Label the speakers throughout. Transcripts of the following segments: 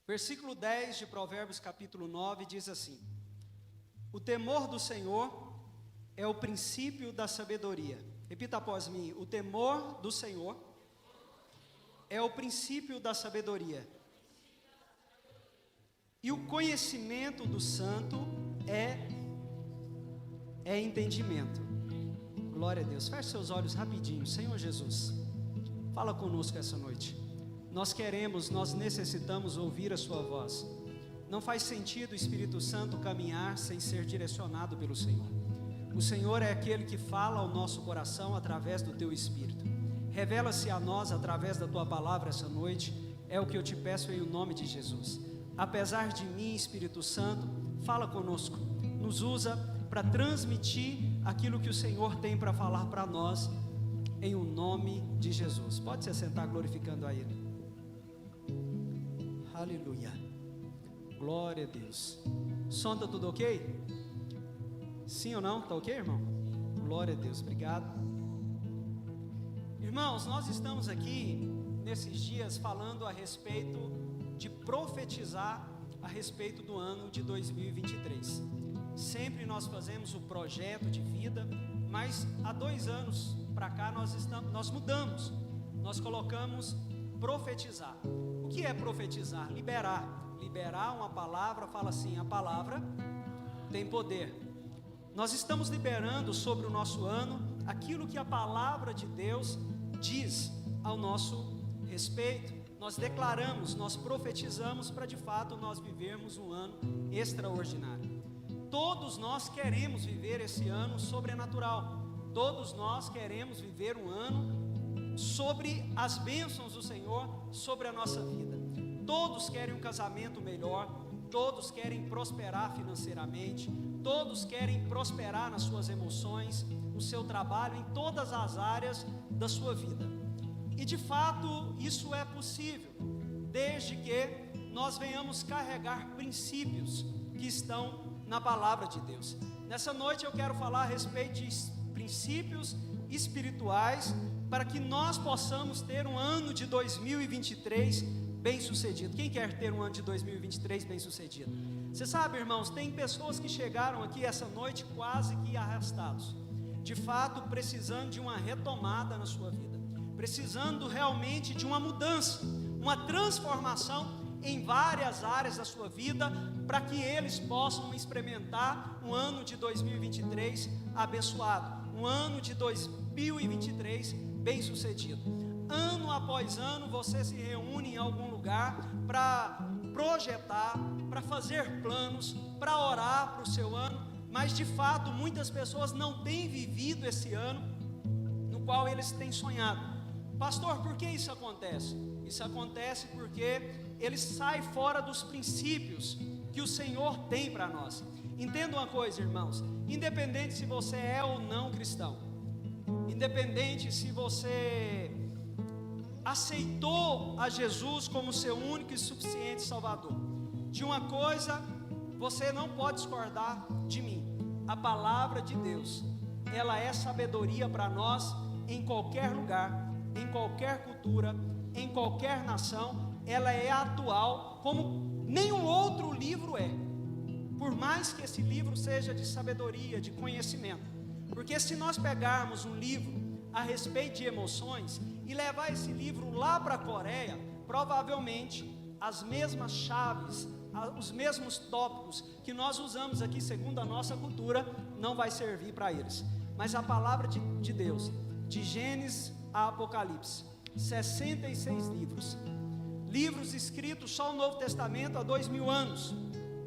Speaker 1: Versículo 10 de Provérbios capítulo 9 diz assim: o temor do Senhor é o princípio da sabedoria. Repita após mim: o temor do Senhor é o princípio da sabedoria. E o conhecimento do santo é entendimento. Glória a Deus. Feche seus olhos rapidinho. Senhor Jesus, fala conosco essa noite. Nós necessitamos ouvir a sua voz. Não faz sentido o Espírito Santo caminhar sem ser direcionado pelo Senhor. O Senhor é aquele que fala ao nosso coração através do teu Espírito. Revela-se a nós através da tua palavra essa noite. É o que eu te peço em nome de Jesus. Apesar de mim, Espírito Santo, fala conosco. Nos usa para transmitir aquilo que o Senhor tem para falar para nós, em o nome de Jesus. Pode se assentar glorificando a Ele. Aleluia. Glória a Deus. Som está tudo ok? Sim ou não? Está ok, irmão? Glória a Deus, obrigado. Irmãos, nós estamos aqui nesses dias falando a respeito de profetizar a respeito do ano de 2023. Sempre nós fazemos o projeto de vida, mas há 2 anos para cá nós mudamos. Nós colocamos profetizar. O que é profetizar? Liberar uma palavra. Fala assim: a palavra tem poder. Nós estamos liberando sobre o nosso ano aquilo que a palavra de Deus diz ao nosso respeito. Nós declaramos, nós profetizamos para de fato nós vivermos um ano extraordinário. Todos nós queremos viver esse ano sobrenatural. Todos nós queremos viver um ano sobre as bênçãos do Senhor sobre a nossa vida. Todos querem um casamento melhor, todos querem prosperar financeiramente, todos querem prosperar nas suas emoções, no seu trabalho, em todas as áreas da sua vida. E de fato isso é possível, desde que nós venhamos carregar princípios que estão na palavra de Deus. Nessa noite eu quero falar a respeito de princípios espirituais para que nós possamos ter um ano de 2023 bem sucedido. Quem quer ter um ano de 2023 bem sucedido? Você sabe, irmãos, tem pessoas que chegaram aqui essa noite quase que arrastados, de fato precisando de uma retomada na sua vida, precisando realmente de uma mudança, uma transformação em várias áreas da sua vida, para que eles possam experimentar um ano de 2023 abençoado, um ano de 2023 bem sucedido. Ano após ano você se reúne em algum lugar para projetar, para fazer planos, para orar para o seu ano, mas de fato muitas pessoas não têm vivido esse ano no qual eles têm sonhado. Pastor, por que isso acontece? Isso acontece porque ele sai fora dos princípios que o Senhor tem para nós. Entenda uma coisa, irmãos, independente se você é ou não cristão, independente se você aceitou a Jesus como seu único e suficiente Salvador, de uma coisa você não pode discordar de mim: a palavra de Deus, ela é sabedoria para nós em qualquer lugar, em qualquer cultura, em qualquer nação. Ela é atual como nenhum outro livro é, por mais que esse livro seja de sabedoria, de conhecimento. Porque se nós pegarmos um livro a respeito de emoções e levar esse livro lá para a Coreia, provavelmente as mesmas chaves, os mesmos tópicos que nós usamos aqui segundo a nossa cultura não vai servir para eles. Mas a palavra de Deus, de Gênesis a Apocalipse, 66 livros escritos só no Novo Testamento há 2000 anos,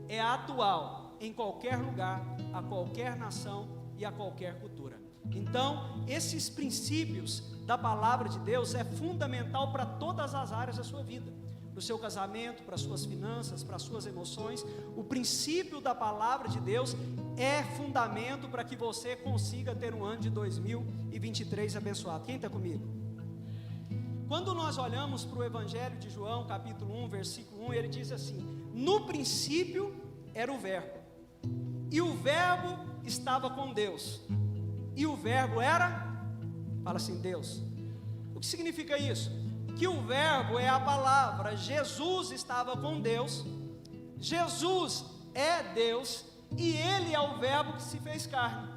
Speaker 1: é atual em qualquer lugar, a qualquer nação e a qualquer cultura. Então, esses princípios da palavra de Deus é fundamental para todas as áreas da sua vida, para o seu casamento, para as suas finanças, para as suas emoções. O princípio da palavra de Deus é fundamento para que você consiga ter um ano de 2023 abençoado. Quem está comigo? Quando nós olhamos para o Evangelho de João, capítulo 1, versículo 1, ele diz assim: no princípio era o verbo, e o verbo estava com Deus, e o verbo era, fala assim, Deus. O que significa isso? que o verbo é a palavra. Jesus estava com Deus, Jesus é Deus, e Ele é o verbo que se fez carne.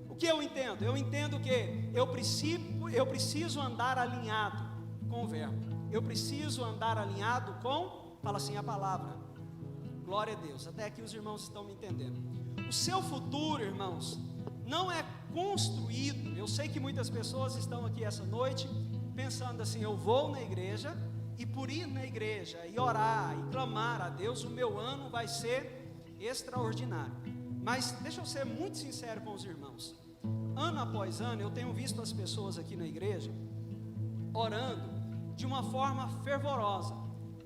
Speaker 1: O que eu entendo? Eu entendo que eu preciso andar alinhado com o verbo. Eu preciso andar alinhado com, fala assim, a palavra. Glória a Deus. Até aqui os irmãos estão me entendendo. O seu futuro, irmãos, não é construído. Eu sei que muitas pessoas estão aqui essa noite pensando assim: eu vou na igreja, e por ir na igreja e orar e clamar a Deus, o meu ano vai ser extraordinário. Mas deixa eu ser muito sincero com os irmãos. Ano após ano eu tenho visto as pessoas aqui na igreja orando de uma forma fervorosa,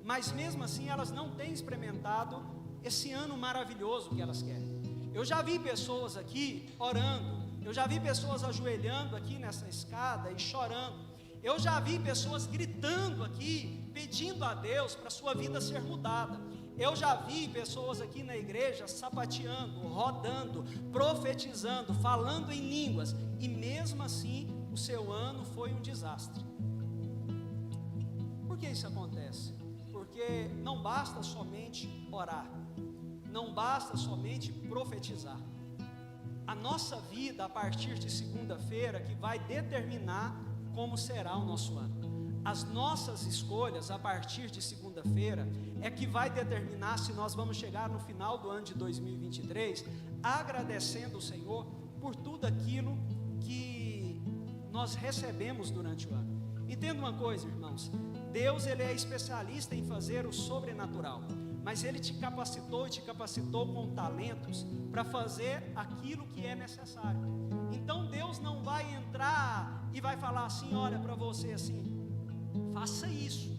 Speaker 1: mas mesmo assim elas não têm experimentado esse ano maravilhoso que elas querem. Eu já vi pessoas aqui orando, eu já vi pessoas ajoelhando aqui nessa escada e chorando, eu já vi pessoas gritando aqui, pedindo a Deus para a sua vida ser mudada. Eu já vi pessoas aqui na igreja sapateando, rodando, profetizando, falando em línguas, e mesmo assim o seu ano foi um desastre. Por que isso acontece? Porque não basta somente orar, não basta somente profetizar. A nossa vida a partir de segunda-feira que vai determinar como será o nosso ano. As nossas escolhas a partir de segunda-feira é que vai determinar se nós vamos chegar no final do ano de 2023 agradecendo o Senhor por tudo aquilo que nós recebemos durante o ano. Entenda uma coisa, irmãos, Deus ele é especialista em fazer o sobrenatural, mas Ele te capacitou e te capacitou com talentos para fazer aquilo que é necessário. Então Deus não vai entrar e vai falar assim, olha para você assim, faça isso,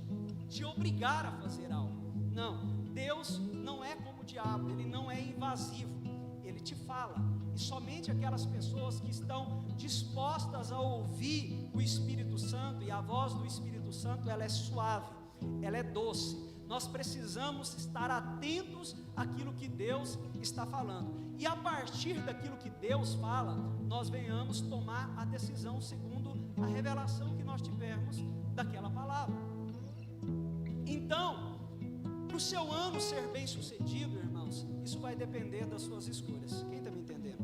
Speaker 1: te obrigar a fazer algo. Não, Deus não é como o diabo, Ele não é invasivo, Ele te fala, e somente aquelas pessoas que estão dispostas a ouvir o Espírito Santo, e a voz do Espírito Santo, ela é suave, ela é doce. Nós precisamos estar atentos àquilo que Deus está falando, e a partir daquilo que Deus fala, nós venhamos tomar a decisão segundo a revelação que nós tivermos daquela palavra. Então, para o seu ano ser bem sucedido, irmãos, isso vai depender das suas escolhas. Quem está me entendendo?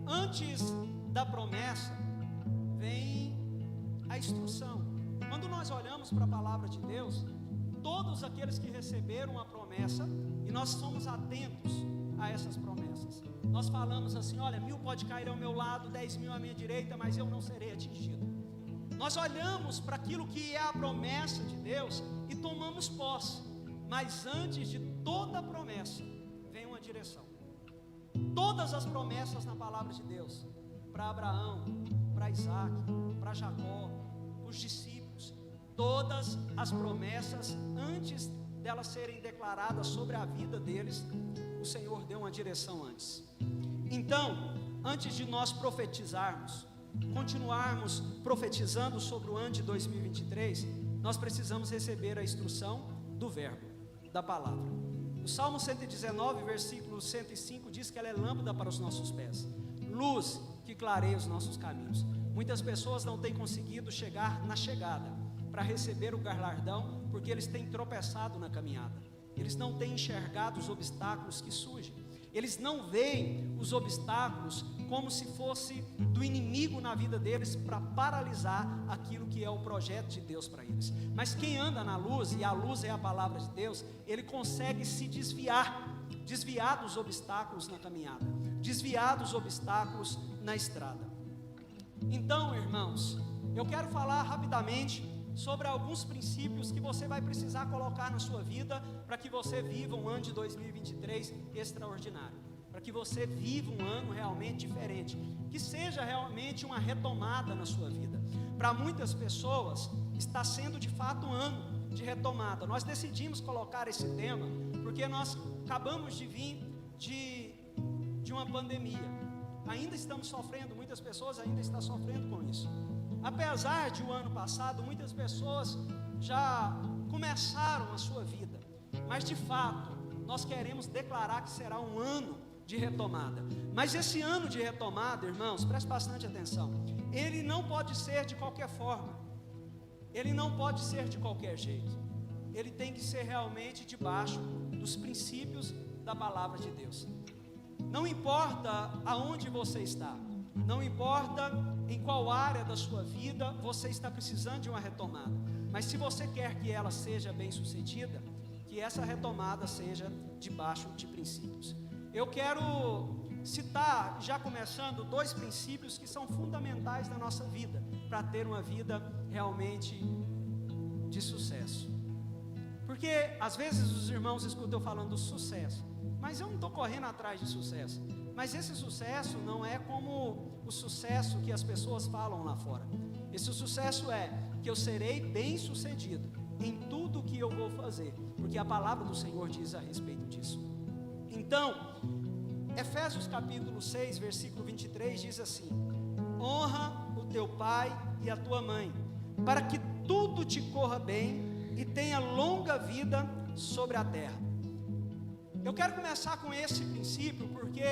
Speaker 1: Antes da promessa vem a instrução. Quando nós olhamos para a palavra de Deus, todos aqueles que receberam a promessa, e nós somos atentos a essas promessas, nós falamos assim, olha, 1000 pode cair ao meu lado, 10.000 à minha direita, mas eu não serei atingido. Nós olhamos para aquilo que é a promessa de Deus e tomamos posse, mas antes de toda a promessa vem uma direção. Todas as promessas na palavra de Deus, para Abraão, para Isaac, para Jacó, para os discípulos, todas as promessas, antes delas serem declaradas sobre a vida deles, o Senhor deu uma direção antes. Então, antes de nós profetizarmos, continuarmos profetizando sobre o ano de 2023, nós precisamos receber a instrução do verbo, da palavra. O Salmo 119, versículo 105 diz que ela é lâmpada para os nossos pés, luz que clareia os nossos caminhos. Muitas pessoas não têm conseguido chegar na chegada para receber o galardão, porque eles têm tropeçado na caminhada, eles não têm enxergado os obstáculos que surgem, eles não veem os obstáculos como se fosse do inimigo na vida deles para paralisar aquilo que é o projeto de Deus para eles. Mas quem anda na luz, e a luz é a palavra de Deus, ele consegue se desviar dos obstáculos na caminhada, desviar dos obstáculos na estrada. Então, irmãos, eu quero falar rapidamente sobre alguns princípios que você vai precisar colocar na sua vida para que você viva um ano de 2023 extraordinário, para que você viva um ano realmente diferente, que seja realmente uma retomada na sua vida. Para muitas pessoas está sendo de fato um ano de retomada. Nós decidimos colocar esse tema porque nós acabamos de vir de uma pandemia, ainda estamos sofrendo, muitas pessoas ainda estão sofrendo com isso. Apesar de o ano passado, muitas pessoas já começaram a sua vida, mas de fato, nós queremos declarar que será um ano de retomada. Mas esse ano de retomada, irmãos, preste bastante atenção, ele não pode ser de qualquer forma. ele não pode ser de qualquer jeito. Ele tem que ser realmente debaixo dos princípios da palavra de Deus. Não importa aonde você está, não importa em qual área da sua vida você está precisando de uma retomada, mas se você quer que ela seja bem sucedida, que essa retomada seja debaixo de princípios. Eu quero citar, já começando, 2 princípios que são fundamentais na nossa vida, para ter uma vida realmente de sucesso. Porque às vezes os irmãos escutam eu falando do sucesso, mas eu não estou correndo atrás de sucesso. Mas esse sucesso não é como o sucesso que as pessoas falam lá fora. Esse sucesso é que eu serei bem sucedido em tudo que eu vou fazer, porque a palavra do Senhor diz a respeito disso. Então, Efésios capítulo 6, versículo 23 diz assim: honra o teu pai e a tua mãe, para que tudo te corra bem e tenha longa vida sobre a terra. Eu quero começar com esse princípio porque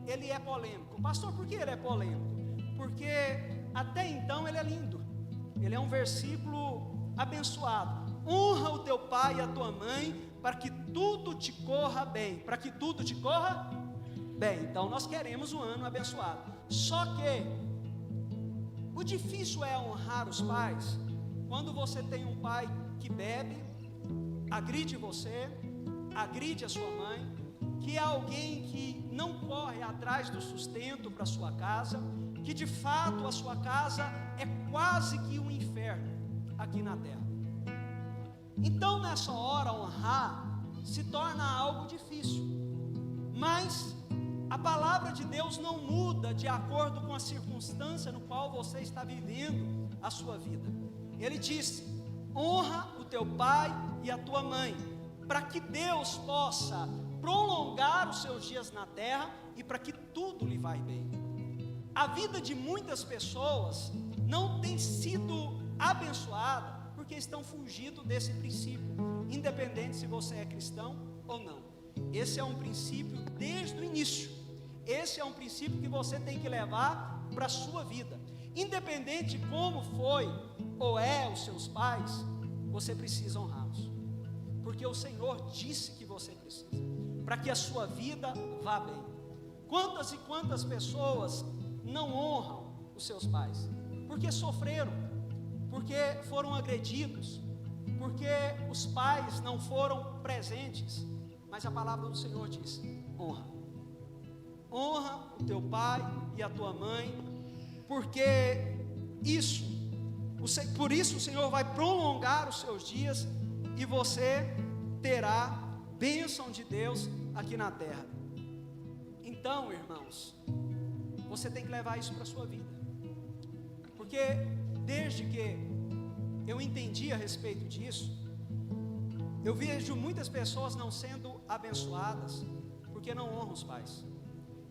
Speaker 1: ele é polêmico. Pastor, por que ele é polêmico? Porque até então ele é lindo, ele é um versículo abençoado. Honra o teu pai e a tua mãe, para que tudo te corra bem. Para que tudo te corra bem. Então nós queremos um ano abençoado. Só que o difícil é honrar os pais quando você tem um pai que bebe, agride você, agride a sua mãe, que é alguém que não corre atrás do sustento para sua casa, que de fato a sua casa é quase que um inferno aqui na terra. Então nessa hora honrar se torna algo difícil, mas a palavra de Deus não muda de acordo com a circunstância no qual você está vivendo a sua vida. Ele diz: honra o teu pai e a tua mãe, para que Deus possa prolongar os seus dias na terra e para que tudo lhe vai bem. A vida de muitas pessoas não tem sido abençoada porque estão fugindo desse princípio, independente se você é cristão ou não. Esse é um princípio desde o início. Esse é um princípio que você tem que levar para a sua vida. Independente de como foi ou é os seus pais, você precisa honrá-los, porque o Senhor disse que você precisa, para que a sua vida vá bem. Quantas e quantas pessoas não honram os seus pais, porque sofreram, porque foram agredidos, porque os pais não foram presentes, mas a palavra do Senhor diz: honra. Honra o teu pai e a tua mãe, porque por isso o Senhor vai prolongar os seus dias e você terá bênção de Deus aqui na terra. Então, irmãos, você tem que levar isso para a sua vida, porque desde que eu entendi a respeito disso, eu vejo muitas pessoas não sendo abençoadas porque não honram os pais.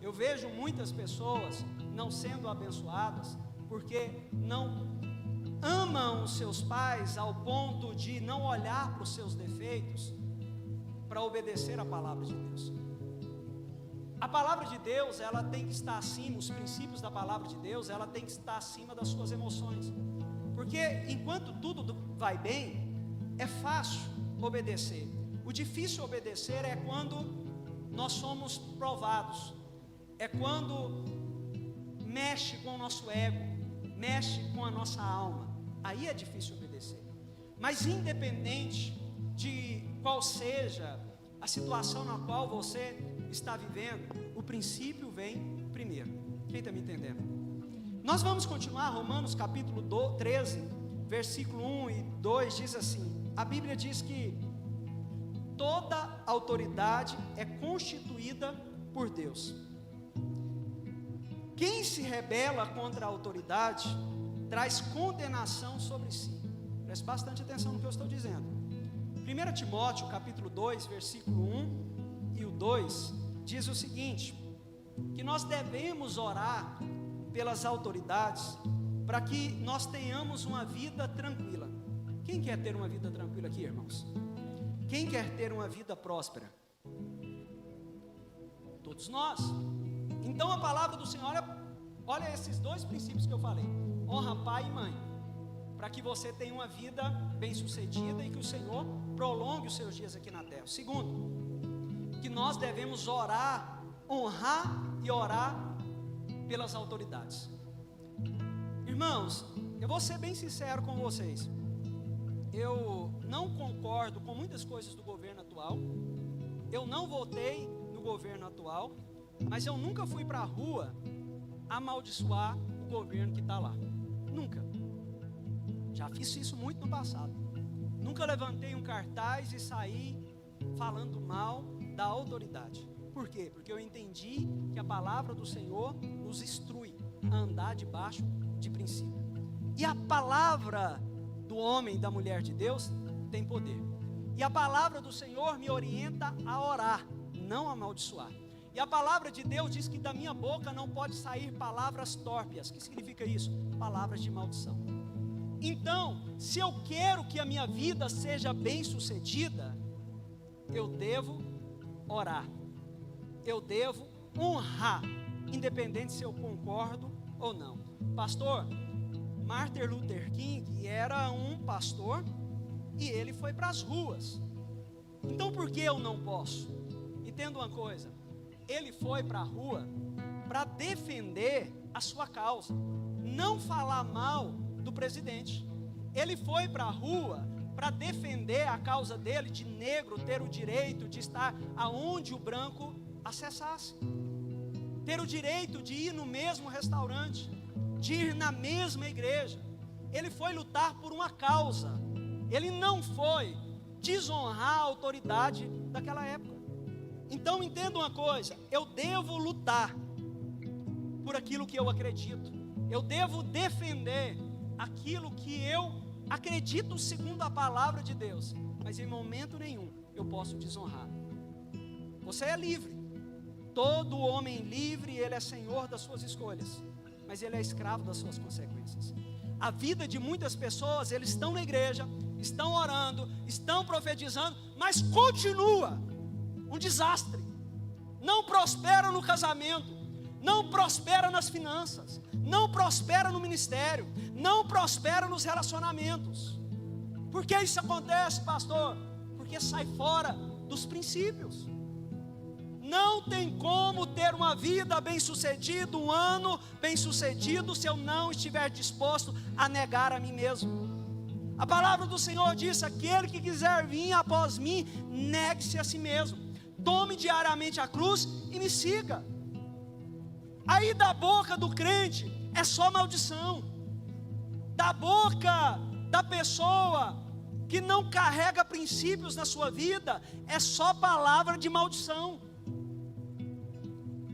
Speaker 1: Eu vejo muitas pessoas não sendo abençoadas porque não amam os seus pais ao ponto de não olhar para os seus defeitos para obedecer a palavra de Deus. A palavra de Deus, ela tem que estar acima, os princípios da palavra de Deus, ela tem que estar acima das suas emoções, porque enquanto tudo vai bem, é fácil obedecer. O difícil obedecer é quando nós somos provados, é quando mexe com o nosso ego, mexe com a nossa alma, aí é difícil obedecer. Mas independente de qual seja a situação na qual você está vivendo, o princípio vem primeiro. Quem está me entendendo? Nós vamos continuar. Romanos capítulo 13, versículo 1 e 2 diz assim: a Bíblia diz que toda autoridade é constituída por Deus. Quem se rebela contra a autoridade traz condenação sobre si. Preste bastante atenção no que eu estou dizendo. 1 Timóteo capítulo 2, versículo 1 e o 2 diz o seguinte: que nós devemos orar pelas autoridades para que nós tenhamos uma vida tranquila. Quem quer ter uma vida tranquila aqui, irmãos? Quem quer ter uma vida próspera? Todos nós. Então a palavra do Senhor, olha esses dois princípios que eu falei: honra pai e mãe, para que você tenha uma vida bem-sucedida e que o Senhor prolongue os seus dias aqui na terra. Segundo, que nós devemos orar, honrar e orar pelas autoridades. Irmãos, eu vou ser bem sincero com vocês. Eu não concordo com muitas coisas do governo atual. Eu não votei no governo atual, mas eu nunca fui para a rua amaldiçoar o governo que está lá. Nunca. Já fiz isso muito no passado. Nunca levantei um cartaz e saí falando mal da autoridade. Por quê? Porque eu entendi que a palavra do Senhor nos instrui a andar debaixo de princípio. E a palavra do homem e da mulher de Deus tem poder. E a palavra do Senhor me orienta a orar, não a amaldiçoar. E a palavra de Deus diz que da minha boca não pode sair palavras tórpias. O que significa isso? Palavras de maldição. Então, se eu quero que a minha vida seja bem-sucedida, eu devo orar. Eu devo honrar, independente se eu concordo ou não. Pastor, Martin Luther King era um pastor e ele foi para as ruas. Então por que eu não posso? Entenda uma coisa, ele foi para a rua para defender a sua causa, não falar mal do presidente. Ele foi para a rua para defender a causa dele, de negro ter o direito de estar aonde o branco acessasse, ter o direito de ir no mesmo restaurante, de ir na mesma igreja. Ele foi lutar por uma causa. Ele não foi desonrar a autoridade daquela época. Então entenda uma coisa, eu devo lutar por aquilo que eu acredito. Eu devo defender aquilo que eu acredito segundo a palavra de Deus. Mas em momento nenhum eu posso desonrar. Você é livre. Todo homem livre, ele é senhor das suas escolhas, mas ele é escravo das suas consequências. A vida de muitas pessoas, eles estão na igreja, estão orando, estão profetizando, mas continua um desastre. Não prospera no casamento, não prospera nas finanças, não prospera no ministério, não prospera nos relacionamentos. Por que isso acontece, pastor? Porque sai fora dos princípios. Não tem como ter uma vida bem-sucedida, um ano bem-sucedido, se eu não estiver disposto a negar a mim mesmo. A palavra do Senhor diz: aquele que quiser vir após mim, negue-se a si mesmo, tome diariamente a cruz e me siga. Aí da boca do crente é só maldição. Da boca da pessoa que não carrega princípios na sua vida é só palavra de maldição.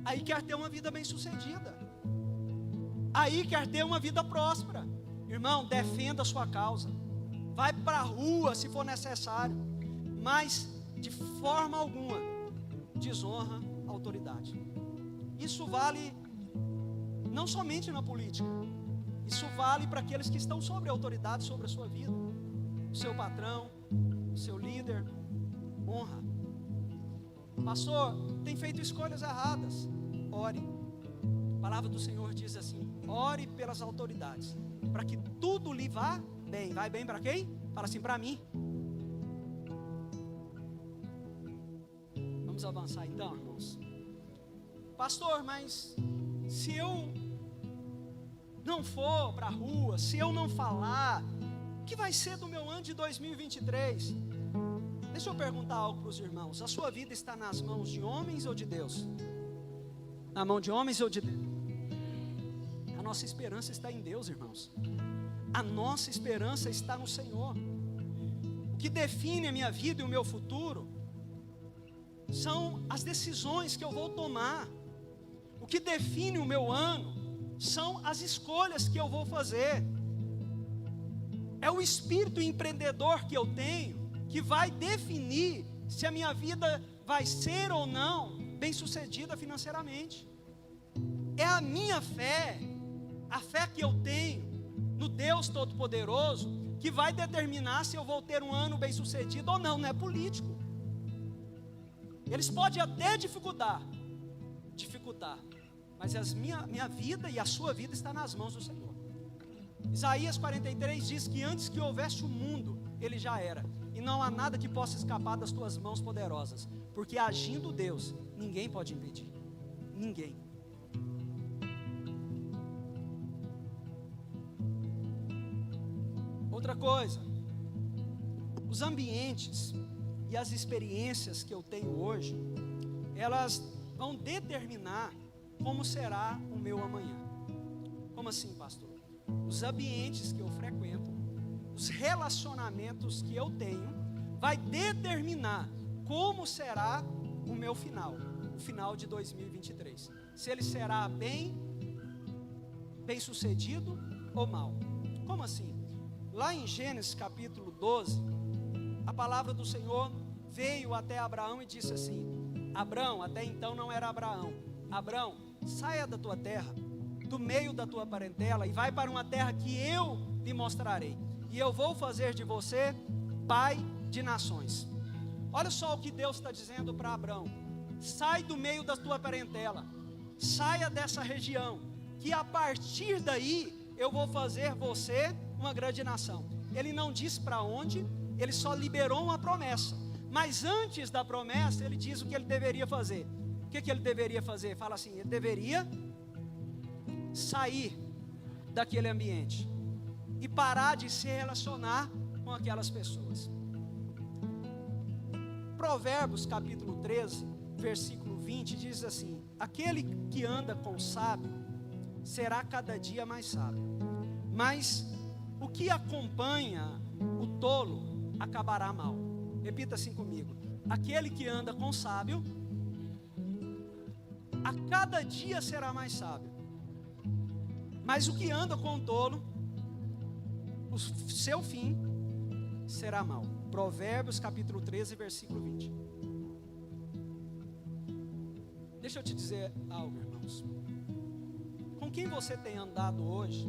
Speaker 1: Aí quer ter uma vida bem-sucedida, aí quer ter uma vida próspera. Irmão, defenda a sua causa, vai para a rua se for necessário, mas de forma alguma desonra a autoridade. Isso vale não somente na política, isso vale para aqueles que estão sobre a autoridade, sobre a sua vida. O seu patrão, o seu líder, honra. Pastor, tem feito escolhas erradas. Ore. A palavra do Senhor diz assim: ore pelas autoridades, para que tudo lhe vá bem. Vai bem para quem? Fala assim: para mim. Vamos avançar então, irmãos. Pastor, mas se eu não for para a rua, se eu não falar, o que vai ser do meu ano de 2023? Deixa eu perguntar algo para os irmãos. A sua vida está nas mãos de homens ou de Deus? Na mão de homens ou de Deus? A nossa esperança está em Deus, irmãos. A nossa esperança está no Senhor. O que define a minha vida e o meu futuro são as decisões que eu vou tomar. O que define o meu ano são as escolhas que eu vou fazer. É o espírito empreendedor que eu tenho que vai definir se a minha vida vai ser ou não bem-sucedida financeiramente. É a minha fé, a fé que eu tenho no Deus Todo-Poderoso, que vai determinar se eu vou ter um ano bem-sucedido ou não. Não é político. Eles podem até dificultar, mas minha vida e a sua vida está nas mãos do Senhor. Isaías 43 diz que antes que houvesse o mundo, ele já era. E não há nada que possa escapar das tuas mãos poderosas. Porque agindo Deus, ninguém pode impedir. Ninguém. Outra coisa, os ambientes e as experiências que eu tenho hoje, elas vão determinar como será o meu amanhã. Como assim, pastor? Os ambientes que eu frequento, os relacionamentos que eu tenho, vai determinar como será o meu final, o final de 2023. Se ele será bem sucedido ou mal. Como assim? Lá em Gênesis capítulo 12, a palavra do Senhor veio até Abraão e disse assim: Abraão, até então não era Abraão, Abraão, saia da tua terra, do meio da tua parentela, e vai para uma terra que eu lhe mostrarei, e eu vou fazer de você pai de nações. Olha só o que Deus está dizendo para Abraão: sai do meio da tua parentela, saia dessa região, que a partir daí eu vou fazer você uma grande nação. Ele não diz para onde, ele só liberou uma promessa. Mas antes da promessa, ele diz o que ele deveria fazer. O que ele deveria fazer? Fala assim: ele deveria sair daquele ambiente e parar de se relacionar com aquelas pessoas. Provérbios capítulo 13, versículo 20 diz assim: aquele que anda com o sábio será cada dia mais sábio, mas o que acompanha o tolo acabará mal. Repita assim comigo: aquele que anda com o sábio a cada dia será mais sábio, mas o que anda com o tolo, o seu fim será mau. Provérbios capítulo 13, versículo 20. Deixa eu te dizer algo, irmãos. Com quem você tem andado hoje,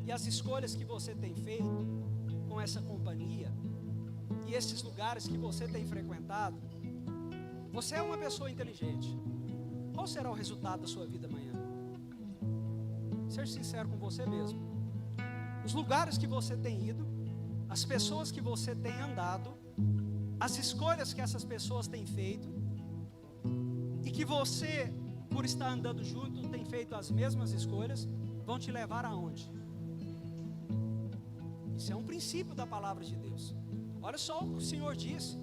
Speaker 1: e as escolhas que você tem feito com essa companhia, e esses lugares que você tem frequentado, você é uma pessoa inteligente. Qual será o resultado da sua vida amanhã? Ser sincero com você mesmo. Os lugares que você tem ido, as pessoas que você tem andado, as escolhas que essas pessoas têm feito, e que você, por estar andando junto, tem feito as mesmas escolhas, vão te levar aonde? Isso é um princípio da palavra de Deus. Olha só o que o Senhor diz: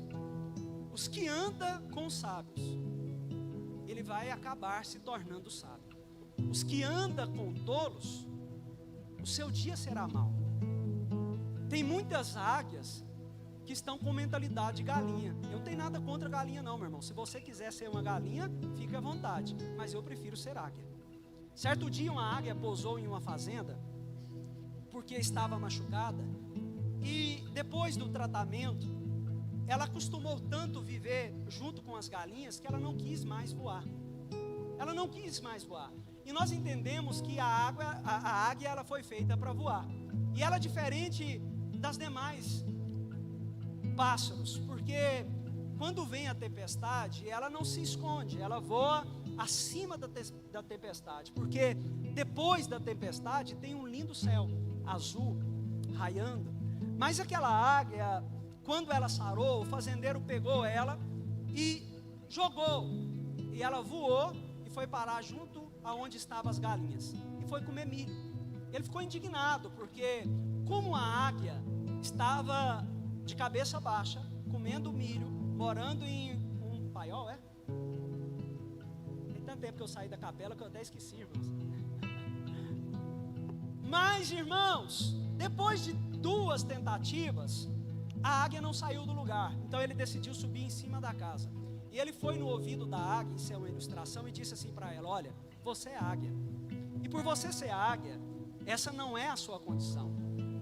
Speaker 1: os que andam com os sábios, ele vai acabar se tornando sábio. Os que andam com tolos, o seu dia será mau. Tem muitas águias que estão com mentalidade de galinha. Eu não tenho nada contra galinha não, meu irmão. Se você quiser ser uma galinha, fique à vontade, mas eu prefiro ser águia. Certo dia uma águia pousou em uma fazenda, porque estava machucada, e depois do tratamento, ela acostumou tanto viver junto com as galinhas, que ela não quis mais voar. Ela não quis mais voar. E nós entendemos que a águia ela foi feita para voar. E ela é diferente das demais pássaros, porque quando vem a tempestade, ela não se esconde, ela voa acima da tempestade, porque depois da tempestade tem um lindo céu azul raiando. Mas aquela águia, quando ela sarou, o fazendeiro pegou ela e jogou, e ela voou e foi parar junto aonde estavam as galinhas e foi comer milho. Ele ficou indignado, porque como a águia estava de cabeça baixa, comendo milho, morando em um paiol, Tem tanto tempo que eu saí da capela que eu até esqueci, irmãos. Mas, irmãos, depois de 2 tentativas, a águia não saiu do lugar. Então ele decidiu subir em cima da casa. E ele foi no ouvido da águia, isso é uma ilustração, e disse assim para ela: olha, você é águia. E por você ser águia, essa não é a sua condição.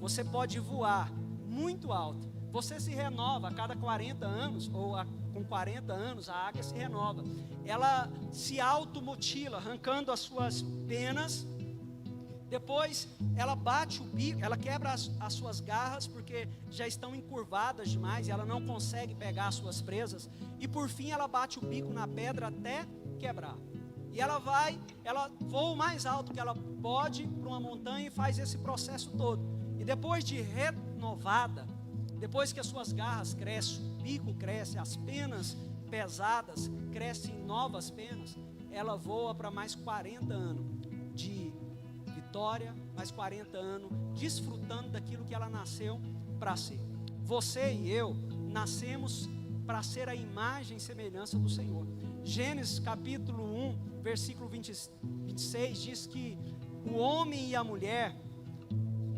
Speaker 1: Você pode voar muito alto. Você se renova a cada 40 anos, ou com 40 anos, a águia se renova. Ela se automutila, arrancando as suas penas. Depois ela bate o bico, ela quebra as suas garras, porque já estão encurvadas demais e ela não consegue pegar as suas presas. E por fim ela bate o bico na pedra até quebrar. E ela voa o mais alto que ela pode para uma montanha e faz esse processo todo. E depois de renovada, depois que as suas garras crescem, o bico cresce, as penas pesadas crescem em novas penas, ela voa para mais 40 anos de vitória, mais 40 anos desfrutando daquilo que ela nasceu para ser. Você e eu nascemos para ser a imagem e semelhança do Senhor. Gênesis capítulo 1, versículo 26 diz que o homem e a mulher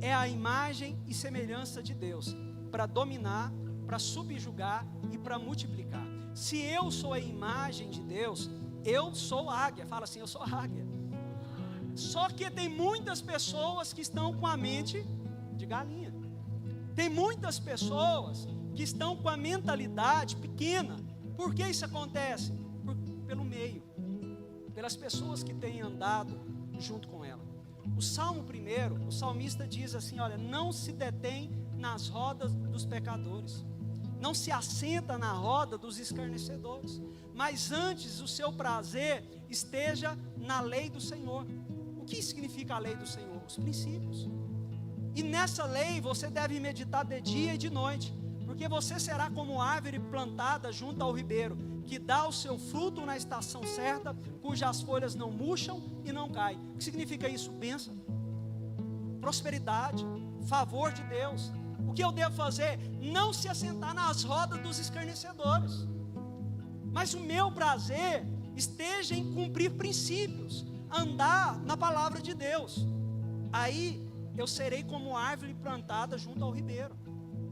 Speaker 1: é a imagem e semelhança de Deus, para dominar, para subjugar e para multiplicar. Se eu sou a imagem de Deus, eu sou águia. Fala assim, eu sou águia. Só que tem muitas pessoas que estão com a mente de galinha. Tem muitas pessoas que estão com a mentalidade pequena. Por que isso acontece? Pelo meio, pelas pessoas que têm andado junto com ela. O Salmo 1, o salmista diz assim, olha, não se detém nas rodas dos pecadores, não se assenta na roda dos escarnecedores, mas antes o seu prazer esteja na lei do Senhor. O que significa a lei do Senhor? Os princípios. E nessa lei você deve meditar de dia e de noite, porque você será como árvore plantada junto ao ribeiro, que dá o seu fruto na estação certa, cujas folhas não murcham e não caem. O que significa isso? Bênção, prosperidade, favor de Deus. O que eu devo fazer? Não se assentar nas rodas dos escarnecedores, mas o meu prazer esteja em cumprir princípios, andar na palavra de Deus. Aí eu serei como árvore plantada junto ao ribeiro.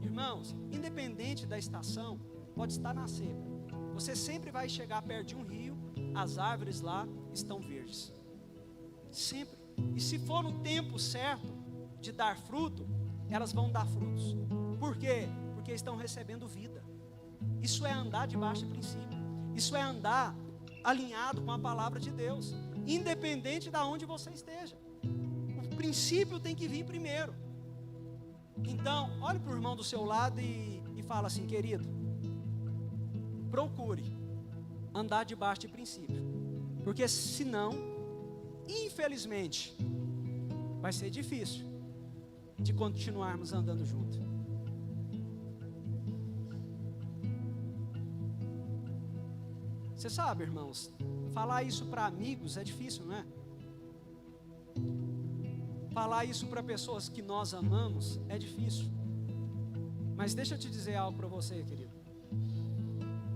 Speaker 1: Irmãos, independente da estação, pode estar na seca, você sempre vai chegar perto de um rio, as árvores lá estão verdes, sempre. E se for no tempo certo de dar fruto, elas vão dar frutos. Por quê? Porque estão recebendo vida. Isso é andar debaixo de princípio. Isso é andar alinhado com a palavra de Deus, independente de onde você esteja. O princípio tem que vir primeiro. Então, olhe para o irmão do seu lado e fala assim, querido, procure andar debaixo de princípio, porque senão, infelizmente, vai ser difícil de continuarmos andando juntos. Você sabe, irmãos, falar isso para amigos é difícil, não é? Falar isso para pessoas que nós amamos é difícil. Mas deixa eu te dizer algo para você, querido.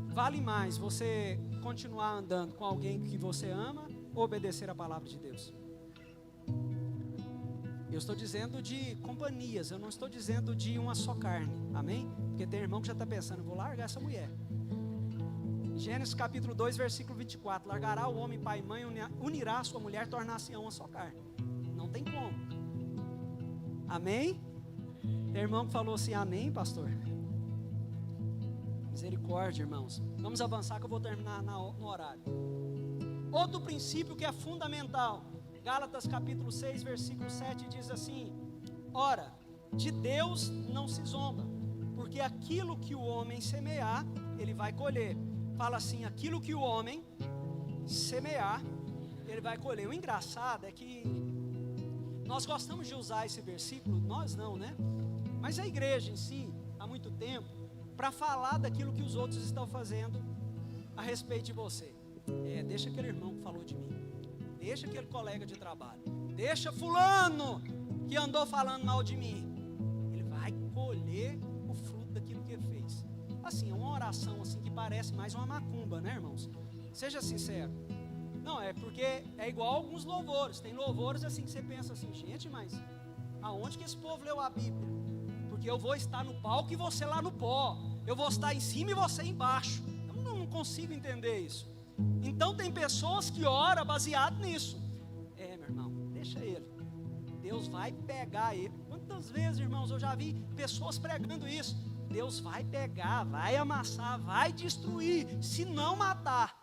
Speaker 1: Vale mais você continuar andando com alguém que você ama ou obedecer a palavra de Deus? Eu estou dizendo de companhias, eu não estou dizendo de uma só carne, amém? Porque tem irmão que já está pensando, vou largar essa mulher. Gênesis capítulo 2, versículo 24, largará o homem pai e mãe, unirá a sua mulher, tornar-se uma só carne. Não tem como. Amém? Tem irmão que falou assim, amém, pastor? Misericórdia, irmãos. Vamos avançar que eu vou terminar no horário. Outro princípio que é fundamental, Gálatas capítulo 6, versículo 7 diz assim, ora, de Deus não se zomba, porque aquilo que o homem semear, ele vai colher. Fala assim, aquilo que o homem semear, ele vai colher. O engraçado é que nós gostamos de usar esse versículo, nós não, né? Mas a igreja em si, há muito tempo, para falar daquilo que os outros estão fazendo a respeito de você. Deixa aquele irmão que falou de mim, deixa aquele colega de trabalho, deixa fulano que andou falando mal de mim. Ele vai colher o fruto daquilo que ele fez. Assim, é uma oração assim que parece mais uma macumba, né, irmãos? Seja sincero. Não, é porque é igual alguns louvores. Tem louvores assim que você pensa assim, gente, mas aonde que esse povo leu a Bíblia? Porque eu vou estar no palco e você lá no pó. Eu vou estar em cima e você embaixo. Eu não consigo entender isso. Então tem pessoas que oram baseado nisso. Meu irmão, deixa ele. Deus vai pegar ele. Quantas vezes, irmãos, eu já vi pessoas pregando isso. Deus vai pegar, vai amassar, vai destruir, se não matar.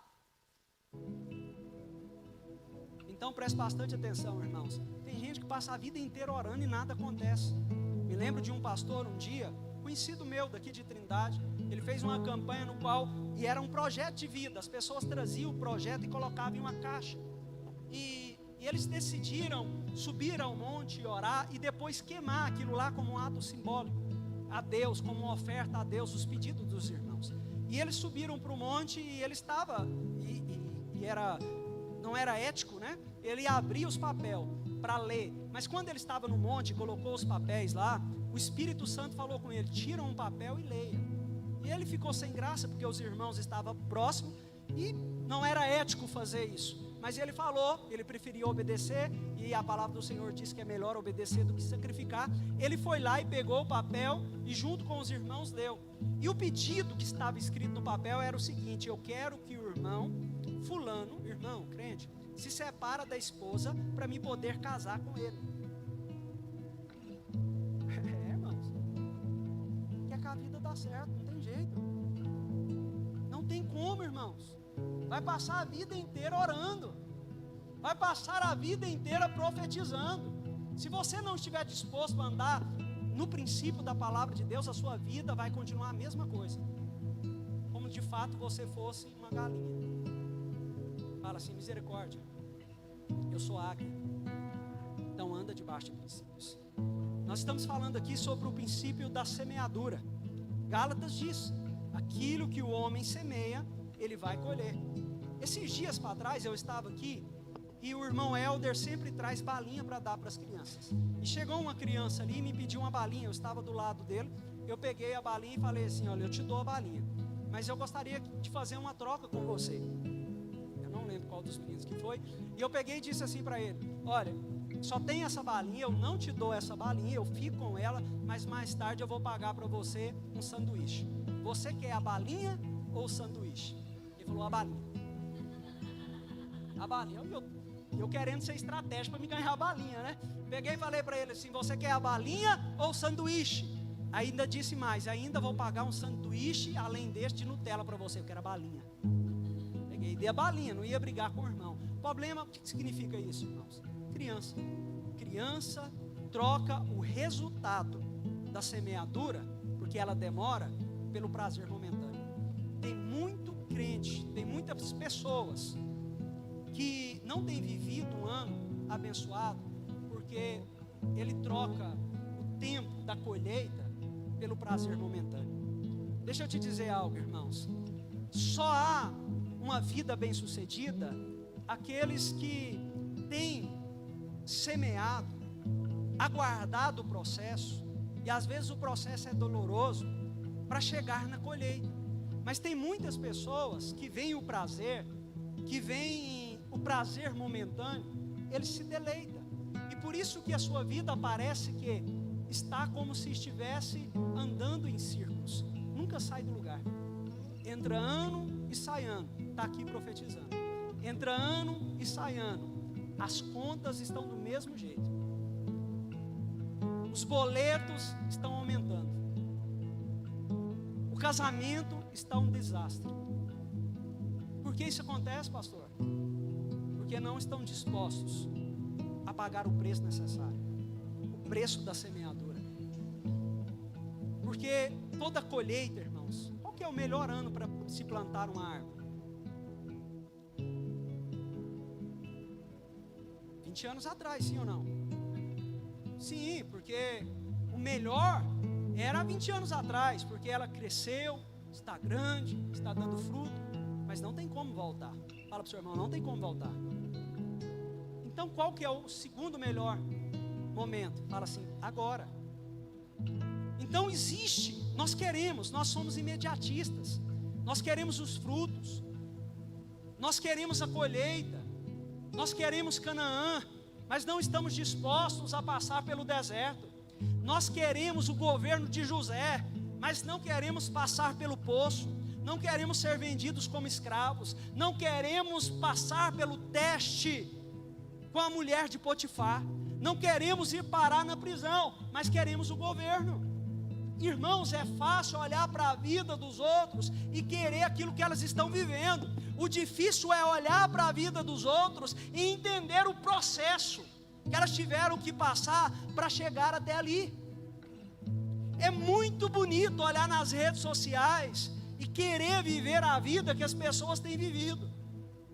Speaker 1: Então preste bastante atenção, irmãos. Tem gente que passa a vida inteira orando e nada acontece. Me lembro de um pastor um dia, conhecido meu daqui de Trindade. Ele fez uma campanha no qual, e era um projeto de vida. As pessoas traziam o projeto e colocavam em uma caixa. E eles decidiram subir ao monte e orar e depois queimar aquilo lá como um ato simbólico a Deus, como uma oferta a Deus, os pedidos dos irmãos. E eles subiram para o monte e ele estava, não era ético, né? Ele abria os papéis para ler, mas quando ele estava no monte e colocou os papéis lá, o Espírito Santo falou com ele: tira um papel e leia. E ele ficou sem graça, porque os irmãos estavam próximos e não era ético fazer isso. Mas ele falou, ele preferia obedecer, e a palavra do Senhor diz que é melhor obedecer do que sacrificar. Ele foi lá e pegou o papel e junto com os irmãos leu. E o pedido que estava escrito no papel era o seguinte: eu quero que o irmão fulano, irmão crente, se separa da esposa para me poder casar com ele. Irmãos, quer que a vida dá certo, não tem jeito. Não tem como, irmãos. Vai passar a vida inteira orando, vai passar a vida inteira profetizando. Se você não estiver disposto a andar no princípio da palavra de Deus, a sua vida vai continuar a mesma coisa, como de fato você fosse uma galinha. Fala assim: misericórdia, eu sou águia. Então anda debaixo de princípios. Nós estamos falando aqui sobre o princípio da semeadura. Gálatas diz: aquilo que o homem semeia, ele vai colher. Esses dias para trás eu estava aqui e o irmão Helder sempre traz balinha para dar para as crianças. E chegou uma criança ali e me pediu uma balinha. Eu estava do lado dele, eu peguei a balinha e falei assim: olha, eu te dou a balinha, mas eu gostaria de fazer uma troca com você. Eu não lembro qual dos meninos que foi. E eu peguei e disse assim para ele: olha, só tem essa balinha, eu não te dou essa balinha, eu fico com ela, mas mais tarde eu vou pagar para você um sanduíche. Você quer a balinha ou o sanduíche? Ele falou: a balinha. A balinha. Eu querendo ser estratégico para me ganhar a balinha, né? Peguei e falei para ele assim: você quer a balinha ou o sanduíche? Ainda disse mais: ainda vou pagar um sanduíche além deste de Nutella para você. Eu quero a balinha. Peguei e dei a balinha, não ia brigar com o irmão. O problema, o que significa isso, irmãos? Criança troca o resultado da semeadura, porque ela demora, pelo prazer momentâneo. Tem muito crente, tem muitas pessoas que não têm vivido um ano abençoado, porque ele troca o tempo da colheita pelo prazer momentâneo. Deixa eu te dizer algo, irmãos: só há uma vida bem-sucedida aqueles que têm semeado, aguardado o processo, e às vezes o processo é doloroso para chegar na colheita. Mas tem muitas pessoas que veem o prazer, que veem o prazer momentâneo, ele se deleita, e por isso que a sua vida parece que está como se estivesse andando em círculos, nunca sai do lugar. Entra ano e sai ano, está aqui profetizando. Entra ano e sai ano, as contas estão do mesmo jeito, os boletos estão aumentando, o casamento está um desastre. Por que isso acontece, pastor? Porque não estão dispostos a pagar o preço necessário, o preço da semeadura. Porque toda colheita, irmãos, qual que é o melhor ano para se plantar uma árvore? 20 anos atrás, sim ou não? Sim, porque o melhor era 20 anos atrás, porque ela cresceu, está grande, está dando fruto, mas não tem como voltar. Fala para o seu irmão: não tem como voltar. Então qual que é o segundo melhor momento? Fala assim: agora. Então existe, nós somos imediatistas, nós queremos os frutos, nós queremos a colheita, nós queremos Canaã, mas não estamos dispostos a passar pelo deserto. Nós queremos o governo de José, mas não queremos passar pelo poço, não queremos ser vendidos como escravos, não queremos passar pelo teste com a mulher de Potifar, não queremos ir parar na prisão, mas queremos o governo. Irmãos, é fácil olhar para a vida dos outros e querer aquilo que elas estão vivendo. O difícil é olhar para a vida dos outros e entender o processo que elas tiveram que passar para chegar até ali. É muito bonito olhar nas redes sociais e querer viver a vida que as pessoas têm vivido.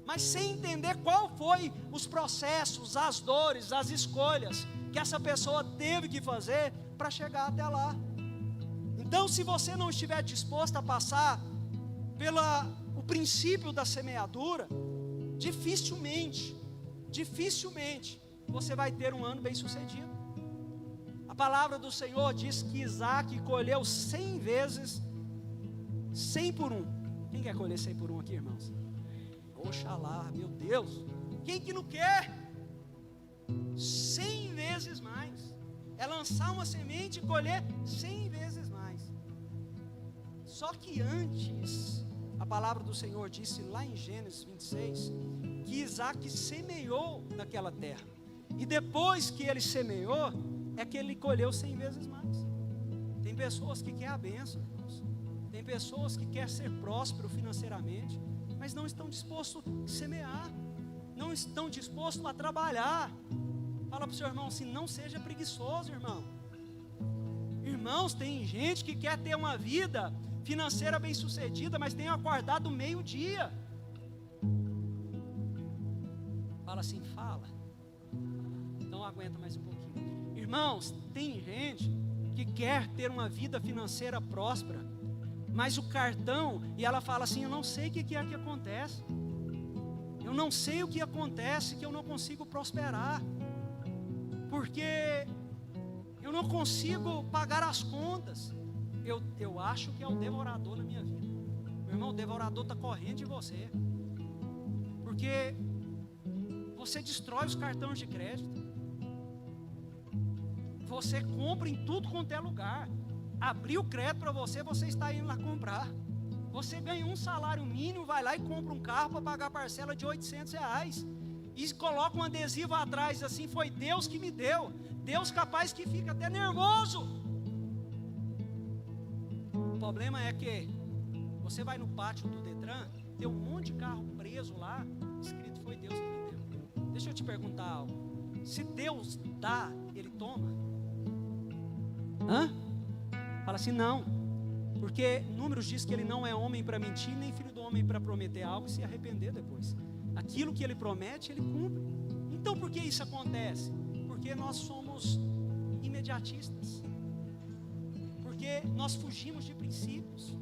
Speaker 1: mas sem entender qual foi os processos, as dores, as escolhas que essa pessoa teve que fazer para chegar até lá. Então, se você não estiver disposto a passar pelo princípio da semeadura, dificilmente você vai ter um ano bem sucedido. A palavra do Senhor diz que Isaac colheu 100 vezes, 100 por 1. Quem quer colher 100 por 1 aqui, irmãos? Oxalá, meu Deus. Quem que não quer? 100 vezes mais. É lançar uma semente e colher 100 vezes mais. Só que antes, a palavra do Senhor disse lá em Gênesis 26, que Isaac semeou naquela terra. E depois que ele semeou, é que ele colheu 100 vezes mais. Tem pessoas que querem a bênção, irmãos. Tem pessoas que querem ser próspero financeiramente, mas não estão dispostos a semear, não estão dispostos a trabalhar. Fala para o seu irmão assim: não seja preguiçoso, irmão. Irmãos, tem gente que quer ter uma vida financeira bem sucedida, mas tem acordado meio-dia. Fala assim, fala. Então aguenta mais um pouquinho. Irmãos, tem gente que quer ter uma vida financeira próspera, mas o cartão, e ela fala assim: eu não sei o que é que acontece, eu não sei o que acontece, que eu não consigo prosperar, porque eu não consigo pagar as contas. Eu acho que é o devorador na minha vida. Meu irmão, o devorador está correndo de você, porque você destrói os cartões de crédito, você compra em tudo quanto é lugar. Abrir o crédito para você, você está indo lá comprar. Você ganha um salário mínimo, vai lá e compra um carro para pagar a parcela de R$800, e coloca um adesivo atrás assim: foi Deus que me deu. Deus capaz que fica até nervoso. O problema é que você vai no pátio do Detran, tem um monte de carro preso lá, escrito foi Deus que me deu. Deixa eu te perguntar algo: se Deus dá, Ele toma? Fala assim: não, porque Números diz que Ele não é homem para mentir, nem filho do homem para prometer algo e se arrepender depois. Aquilo que Ele promete, Ele cumpre. Então por que isso acontece? Porque nós somos imediatistas, porque nós fugimos de princípios.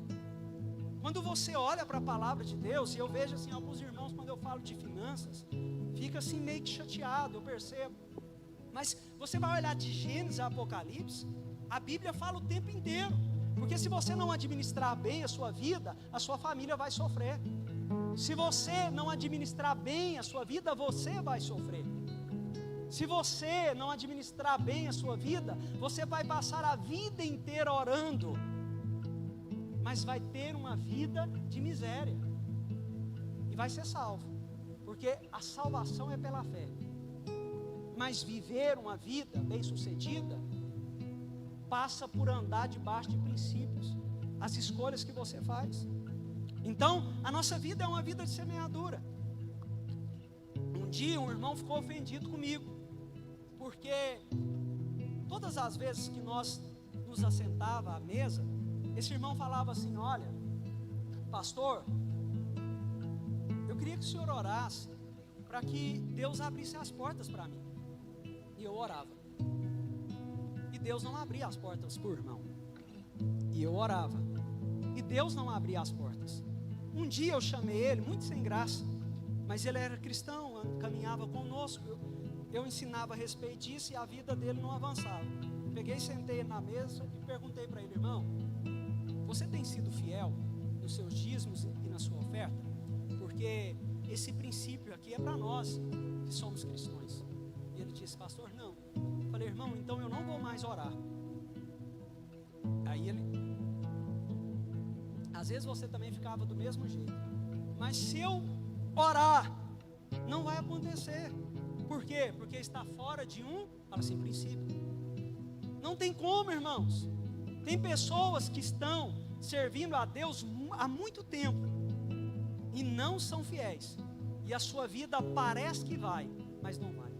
Speaker 1: Quando você olha para a palavra de Deus, e eu vejo assim, alguns irmãos, quando eu falo de finanças, fica assim meio que chateado, eu percebo. Mas você vai olhar de Gênesis a Apocalipse, a Bíblia fala o tempo inteiro. Porque se você não administrar bem a sua vida, a sua família vai sofrer. Se você não administrar bem a sua vida, você vai sofrer. Se você não administrar bem a sua vida, você vai passar a vida inteira orando, mas vai ter uma vida de miséria, e vai ser salvo, porque a salvação é pela fé. Mas viver uma vida bem sucedida passa por andar debaixo de princípios, as escolhas que você faz. Então a nossa vida é uma vida de semeadura. Um dia um irmão ficou ofendido comigo, porque todas as vezes que nós nos assentava à mesa, esse irmão falava assim: olha, pastor, eu queria que o senhor orasse para que Deus abrisse as portas para mim. E eu orava, e Deus não abria as portas por irmão. E eu orava, e Deus não abria as portas. Um dia eu chamei ele, muito sem graça, mas ele era cristão, caminhava conosco, eu ensinava a respeito disso, e a vida dele não avançava. Peguei, sentei na mesa e perguntei para ele: irmão, você tem sido fiel nos seus dízimos e na sua oferta? Porque esse princípio aqui é para nós que somos cristãos. E ele disse: pastor, não. Eu falei: irmão, então eu não vou mais orar. Aí ele, às vezes você também ficava do mesmo jeito, mas se eu orar, não vai acontecer. Por quê? Porque está fora de fala assim, princípio. Não tem como, irmãos. Tem pessoas que estão servindo a Deus há muito tempo e não são fiéis, e a sua vida parece que vai, mas não vai.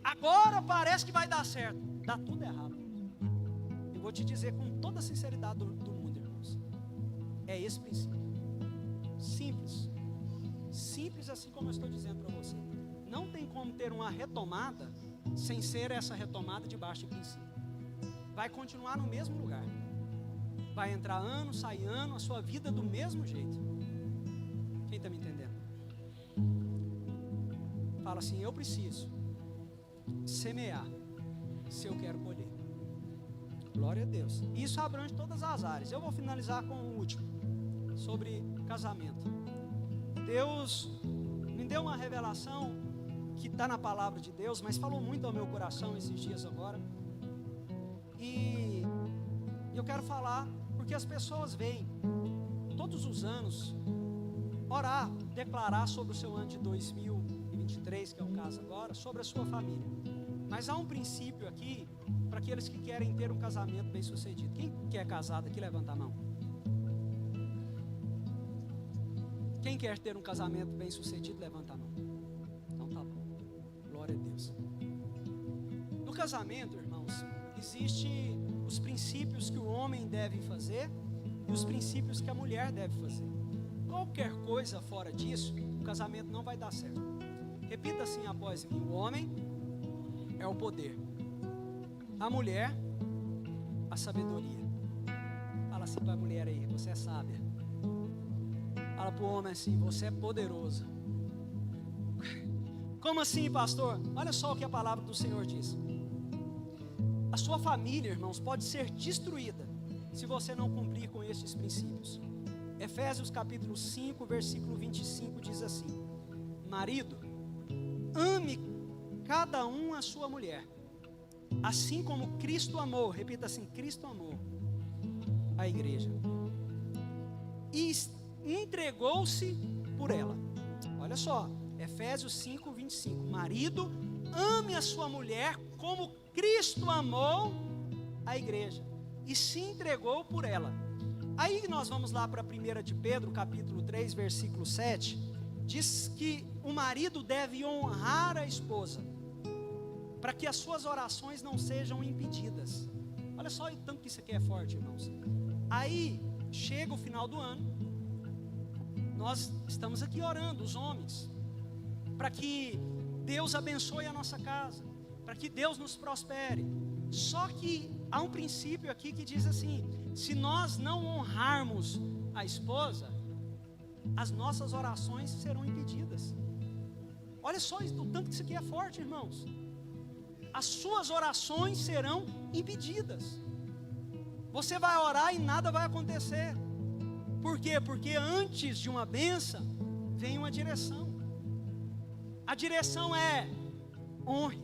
Speaker 1: Agora parece que vai dar certo, dá tudo errado. Eu vou te dizer com toda a sinceridade do mundo, irmãos, é esse princípio. Simples. simples assim como eu estou dizendo para você. Não tem como ter uma retomada sem ser essa retomada debaixo de princípio. Vai continuar no mesmo lugar. Vai entrar ano, sai ano, a sua vida do mesmo jeito. Quem está me entendendo? Fala assim, eu preciso semear se eu quero colher. Glória a Deus. Isso abrange todas as áreas. Eu vou finalizar com o último, sobre casamento. Deus me deu uma revelação que está na palavra de Deus, mas falou muito ao meu coração esses dias agora. E eu quero falar, porque as pessoas vêm todos os anos orar, declarar sobre o seu ano de 2023, que é o caso agora, sobre a sua família. Mas há um princípio aqui, para aqueles que querem ter um casamento bem sucedido. Quem quer casado aqui, levanta a mão. Quem quer ter um casamento bem sucedido, levanta a mão. Então tá bom, glória a Deus. No casamento, irmãos, existem os princípios que o homem deve fazer e os princípios que a mulher deve fazer. Qualquer coisa fora disso, o casamento não vai dar certo. Repita assim após mim: o homem é o poder, a mulher, a sabedoria. Fala assim para a mulher aí: você é sábia. Fala para o homem assim: você é poderoso. Como assim, pastor? Olha só o que a palavra do Senhor diz. A sua família, irmãos, pode ser destruída se você não cumprir com estes princípios. Efésios capítulo 5, versículo 25 diz assim: marido, ame cada um a sua mulher, assim como Cristo amou, repita assim, Cristo amou a igreja e entregou-se por ela. Olha só, Efésios 5, 25, marido, ame a sua mulher como Cristo amou a igreja e se entregou por ela. Aí nós vamos lá para 1 de Pedro, capítulo 3, versículo 7, diz que o marido deve honrar a esposa, para que as suas orações não sejam impedidas. Olha só o tanto que isso aqui é forte, irmãos. Aí, chega o final do ano, nós estamos aqui orando, os homens, para que Deus abençoe a nossa casa, para que Deus nos prospere. Só que há um princípio aqui que diz assim: se nós não honrarmos a esposa, as nossas orações serão impedidas. Olha só o tanto que isso aqui é forte, irmãos. As suas orações serão impedidas. Você vai orar e nada vai acontecer. Por quê? Porque antes de uma bênção vem uma direção. A direção é: honre,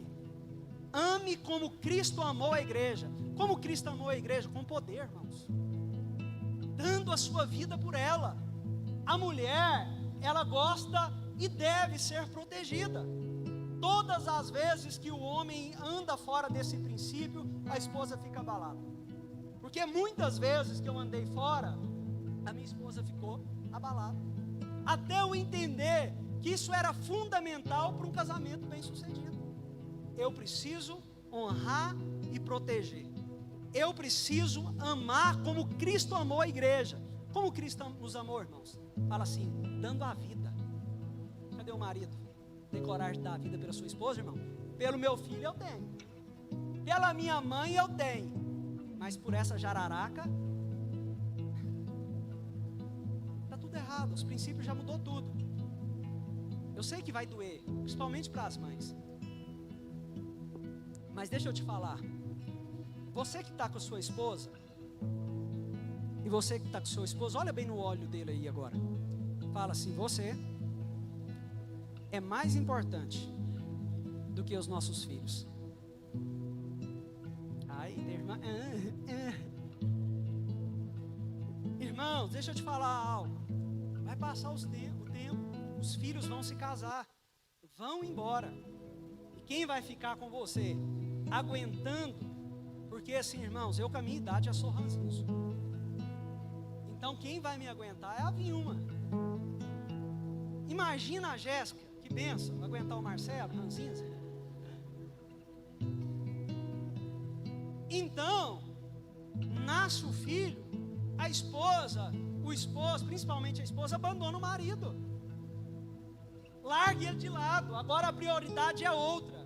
Speaker 1: ame como Cristo amou a igreja. Como Cristo amou a igreja? Com poder, irmãos, dando a sua vida por ela. A mulher, ela gosta e deve ser protegida. Todas as vezes que o homem anda fora desse princípio, a esposa fica abalada. Porque muitas vezes que eu andei fora, a minha esposa ficou abalada. Até eu entender que isso era fundamental para um casamento bem sucedido. Eu preciso honrar e proteger. Eu preciso amar como Cristo amou a igreja. Como Cristo nos amou, irmãos? Fala assim: dando a vida. Cadê o marido? Tem coragem de dar a vida pela sua esposa, irmão? Pelo meu filho eu tenho, pela minha mãe eu tenho, mas por essa jararaca está tudo errado. Os princípios já mudou tudo. Eu sei que vai doer, principalmente para as mães, mas deixa eu te falar. Você que está com a sua esposa, e você que está com o seu esposo, olha bem no olho dele aí agora. Fala assim: você é mais importante do que os nossos filhos. Ai, irmã. Irmãos, deixa eu te falar algo. Vai passar o tempo, os filhos vão se casar, vão embora. E quem vai ficar com você? Aguentando. Porque assim, irmãos, eu com a minha idade já sou ranzinza. Então quem vai me aguentar é a Vilma. Imagina a Jéssica, que benção, aguentar o Marcelo, ranzinza. Então, nasce o filho, a esposa, o esposo, principalmente a esposa, abandona o marido. largue ele de lado, agora a prioridade é outra.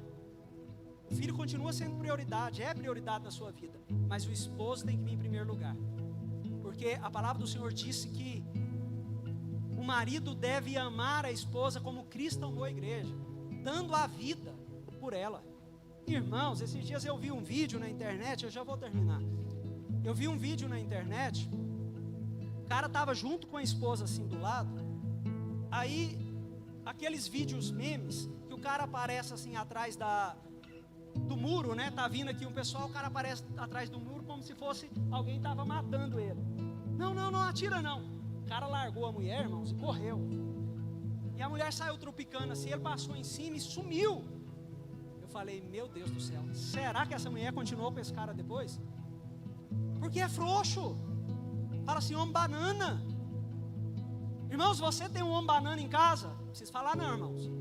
Speaker 1: O filho continua sendo prioridade, é prioridade na sua vida, mas o esposo tem que vir em primeiro lugar, porque a palavra do Senhor disse que o marido deve amar a esposa como Cristo amou a igreja, dando a vida por ela. Irmãos, esses dias eu vi um vídeo na internet, eu já vou terminar. Eu vi um vídeo na internet, o cara estava junto com a esposa assim do lado, aí aqueles vídeos memes, que o cara aparece assim atrás do muro, né? Tá vindo aqui um pessoal, o cara aparece atrás do muro como se fosse alguém estava matando ele. Não atira não. O cara largou a mulher, irmãos, e correu. E a mulher saiu tropicando assim, ele passou em cima e sumiu. Eu falei, meu Deus do céu, será que essa mulher continuou com esse cara depois? Porque é frouxo. Fala assim, homem banana. Irmãos, você tem um homem banana em casa? Não precisa falar não, irmãos.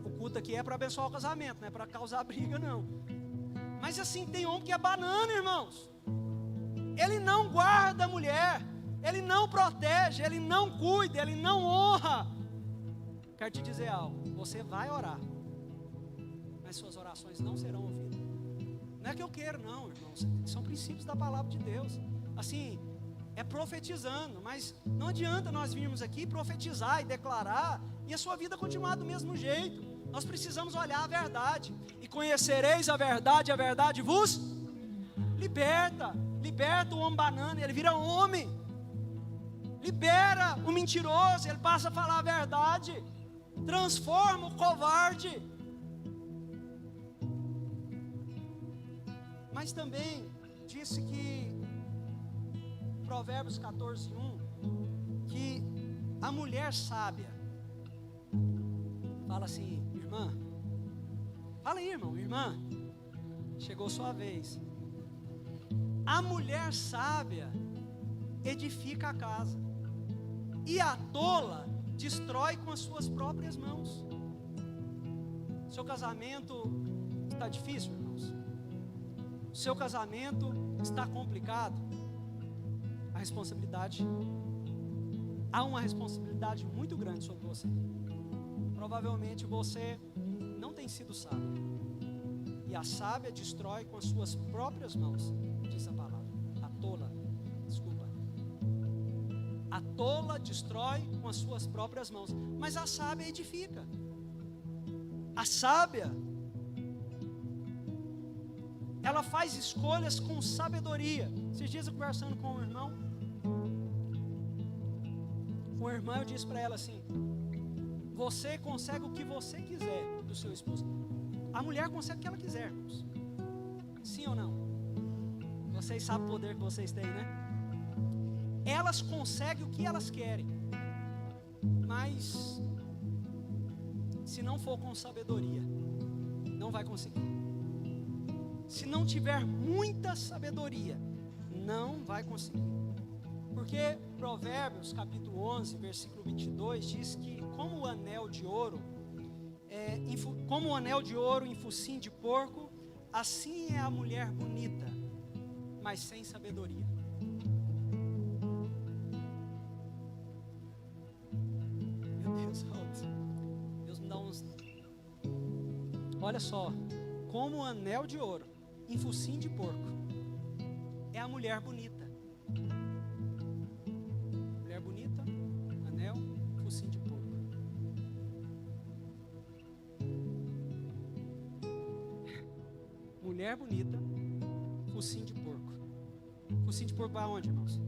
Speaker 1: O culto aqui é para abençoar o casamento, não é para causar briga não. Mas assim, tem homem que é banana, irmãos. Ele não guarda a mulher, ele não protege, ele não cuida, ele não honra. Quero te dizer algo, você vai orar, mas suas orações não serão ouvidas. Não é que eu quero não, irmãos, são princípios da palavra de Deus. Assim, é profetizando, mas não adianta nós virmos aqui profetizar e declarar e a sua vida continuar do mesmo jeito. Nós precisamos olhar a verdade. E conhecereis a verdade vos liberta. Liberta o homem banana, ele vira homem. Libera o mentiroso, ele passa a falar a verdade. Transforma o covarde. Mas também disse que Provérbios 14:1, que a mulher sábia, fala assim, irmã, fala aí, irmão, irmã, chegou sua vez. A mulher sábia edifica a casa, e a tola destrói com as suas próprias mãos. Seu casamento está difícil, irmãos? Seu casamento está complicado? A responsabilidade, há uma responsabilidade muito grande sobre você. Provavelmente você não tem sido sábio, e a sábia destrói com as suas próprias mãos, diz a palavra. A tola destrói com as suas próprias mãos, mas a sábia edifica. A sábia, ela faz escolhas com sabedoria. Esses dias eu conversando com um irmão, com a irmã, eu disse para ela assim: você consegue o que você quiser do seu esposo. A mulher consegue o que ela quiser, irmãos. Sim ou não? Vocês sabem o poder que vocês têm, né? Elas conseguem o que elas querem, mas se não for com sabedoria, não vai conseguir. Se não tiver muita sabedoria, não vai conseguir. Porque Provérbios capítulo 11, versículo 22 diz que como o anel de ouro em focinho de porco, assim é a mulher bonita, mas sem sabedoria. Deus me dá uns... Olha só, como um anel de ouro em focinho de porco é a mulher bonita. Mulher bonita, anel, focinho de porco. Mulher bonita, focinho de porco. Focinho de porco vai aonde, irmãos?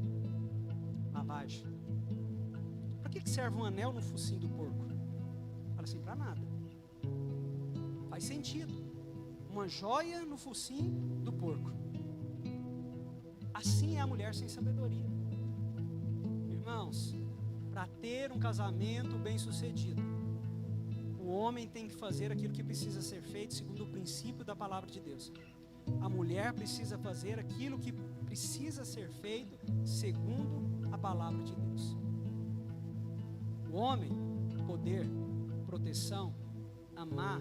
Speaker 1: Lavagem. Para que serve um anel no focinho do porco? Fala assim, para nada. Faz sentido. Uma joia no focinho do porco. Assim é a mulher sem sabedoria. Irmãos, para ter um casamento bem sucedido, o homem tem que fazer aquilo que precisa ser feito segundo o princípio da palavra de Deus. A mulher precisa fazer aquilo que precisa ser feito segundo a palavra de Deus. O homem, poder, proteção, amar,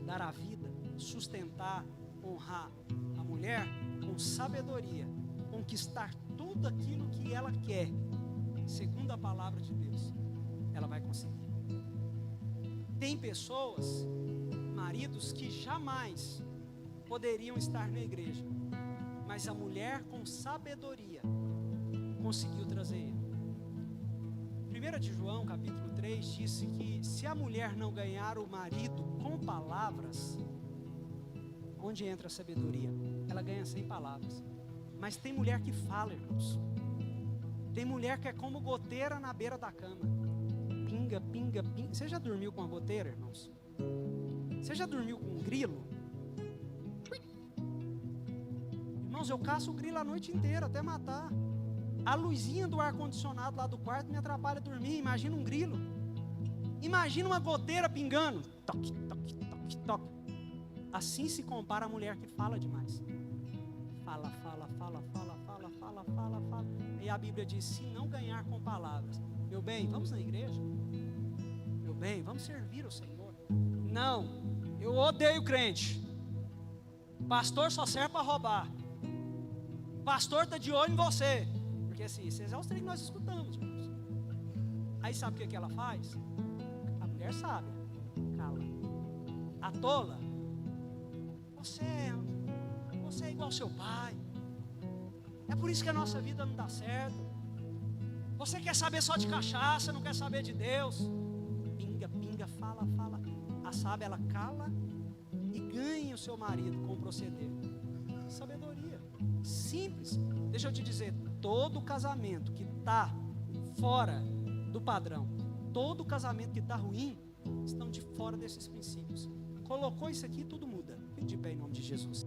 Speaker 1: dar a vida, sustentar, honrar. A mulher, com sabedoria, conquistar tudo aquilo que ela quer, segundo a palavra de Deus, ela vai conseguir. Tem pessoas, maridos, que jamais poderiam estar na igreja, mas a mulher com sabedoria conseguiu trazer ele. 1 de João, capítulo 3, disse que se a mulher não ganhar o marido com palavras, onde entra a sabedoria? Ela ganha sem palavras. Mas tem mulher que fala, irmãos. Tem mulher que é como goteira na beira da cama. Pinga, pinga, pinga. Você já dormiu com uma goteira, irmãos? Você já dormiu com um grilo? Irmãos, eu caço o grilo a noite inteira até matar. A luzinha do ar-condicionado lá do quarto me atrapalha a dormir. Imagina um grilo. Imagina uma goteira pingando. Toque, toque, toque, toque. Assim se compara a mulher que fala demais. Fala, fala, fala, fala, fala, fala, fala, fala. E a Bíblia diz, se não ganhar com palavras, meu bem, vamos na igreja? Meu bem, vamos servir o Senhor? Não, eu odeio crente. Pastor só serve para roubar. Pastor está de olho em você. Porque assim, esses é os três que nós escutamos, irmãos. Aí sabe o que ela faz? A mulher sábia, cala. A tola, você é igual ao seu pai. É por isso que a nossa vida não dá certo. Você quer saber só de cachaça, não quer saber de Deus. Pinga, pinga, fala, fala. A sábia, ela cala e ganha o seu marido com o proceder. Sabedoria, simples. Deixa eu te dizer, todo casamento que está fora do padrão, todo casamento que está ruim, estão de fora desses princípios. Colocou isso aqui, tudo muda. Fique de pé em nome de Jesus.